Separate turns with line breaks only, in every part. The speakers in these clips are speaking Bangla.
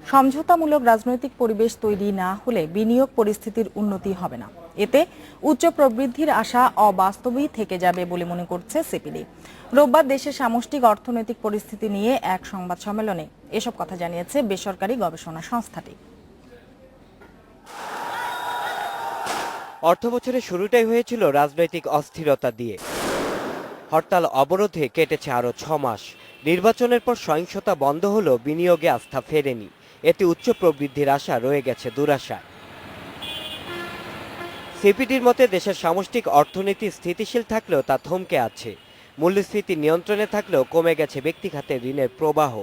সমঝোতামূলক রাজনৈতিক পরিবেশ তৈরি না হলে বিনিয়োগ পরিস্থিতির উন্নতি হবে না। এতে উচ্চ প্রবৃদ্ধির আশা অবাস্তবই থেকে যাবে বলে মনে করছে সিপিডি। রোববার দেশের সামষ্টিক অর্থনৈতিক পরিস্থিতি নিয়ে এক সংবাদ সম্মেলনে এসব কথা জানিয়েছে বেসরকারি গবেষণা সংস্থাটি।
অর্থবছরের শুরুটাই হয়েছিল রাজনৈতিক অস্থিরতা দিয়ে। হরতাল অবরোধে কেটেছে আরও 6 মাস। নির্বাচনের পর সহিংসতা বন্ধ হলেও বিনিয়োগে আস্থা ফেরেনি। এতে উচ্চ প্রবৃদ্ধির আশা রয়ে গেছে দুরাশায়। সিপিডির মতে দেশের সামষ্টিক অর্থনীতি স্থিতিশীল থাকলেও তা থমকে আছে। মূল্যস্ফীতি নিয়ন্ত্রণে থাকলেও কমে গেছে ব্যক্তিখাতে ঋণের প্রবাহ।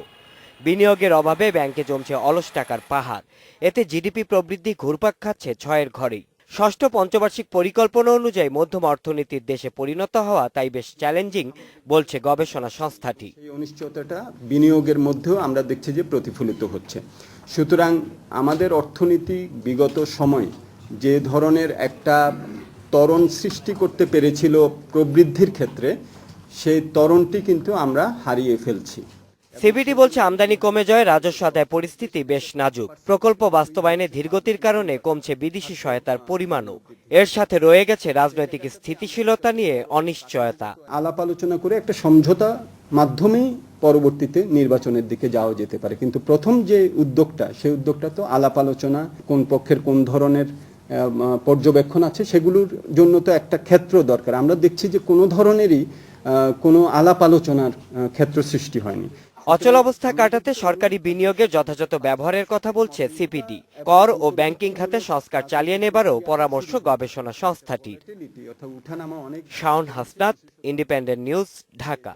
বিনিয়োগের অভাবে ব্যাংকে জমছে অলস টাকার পাহাড়। এতে জিডিপি প্রবৃদ্ধি ঘুরপাক খাচ্ছে 6-এর ঘরেই। ষষ্ঠ পঞ্চবার্ষিক পরিকল্পনা অনুযায়ী মধ্যম অর্থনীতির দেশে পরিণত হওয়া তাই বেশ চ্যালেঞ্জিং বলছে গবেষণা সংস্থাটি।
এই অনিশ্চয়তাটা বিনিয়োগের মধ্যেও আমরা দেখছি যে প্রতিফলিত হচ্ছে। সুতরাং আমাদের অর্থনীতি বিগত সময় যে ধরনের একটা ত্বরণ সৃষ্টি করতে পেরেছিল প্রবৃদ্ধির ক্ষেত্রে, সেই ত্বরণটি কিন্তু আমরা হারিয়ে ফেলছি।
সিবিডি বলছে আমদানি কমে যাওয়ায় রাজস্ব আদায় পরিস্থিতি বেশ নাজুক। প্রকল্প বাস্তবায়নে ধীরগতির কারণে কমছে বিদেশি সহায়তার পরিমাণও। এর সাথে রয়ে গেছে রাজনৈতিক স্থিতিশীলতা নিয়ে অনিশ্চয়তা।
আলাপ আলোচনা করে একটা সমঝোতা মাধ্যমেই পরবর্তীতে নির্বাচনের দিকে যাওয়া যেতে পারে, কিন্তু প্রথম যে উদ্যোগটা, সেই উদ্যোগটা তো আলাপ আলোচনা, কোন পক্ষের কোন ধরনের পর্যবেক্ষণ আছে সেগুলোর জন্য তো একটা ক্ষেত্র দরকার। আমরা দেখছি যে কোনো ধরনেরই কোনো আলাপ আলোচনার ক্ষেত্র সৃষ্টি হয়নি।
অচল অবস্থা কাটাতে সরকারি বিনিয়োগের যথাযথ ব্যবহারের কথা বলছে সিপিডি। কর ও ব্যাংকিং খাতে সংস্কার চালিয়ে নেবারও পরামর্শ গবেষণা সংস্থাটির। Shaon Hasnat, independent news, Dhaka.